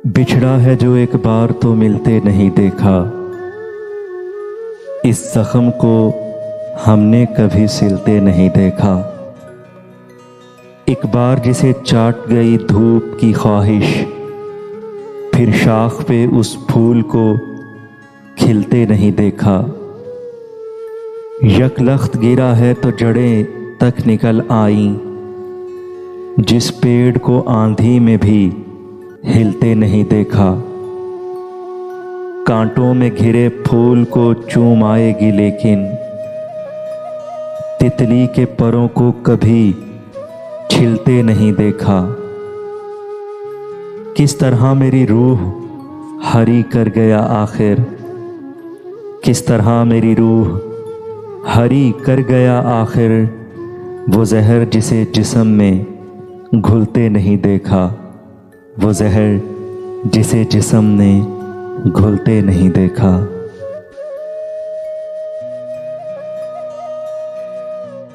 बिछड़ा है जो एक बार तो मिलते नहीं देखा, इस जख्म को हमने कभी सिलते नहीं देखा। एक बार जिसे चाट गई धूप की ख्वाहिश, फिर शाख पे उस फूल को खिलते नहीं देखा। यकलख्त गिरा है तो जड़ें तक निकल आईं, जिस पेड़ को आंधी में भी हिलते नहीं देखा। कांटों में घिरे फूल को चूम आएगी, लेकिन तितली के परों को कभी छिलते नहीं देखा। किस तरह मेरी रूह हरी कर गया आखिर, किस तरह मेरी रूह हरी कर गया आखिर, वो जहर जिसे जिस्म में घुलते नहीं देखा, वो जहर जिसे जिस्म ने घुलते नहीं देखा।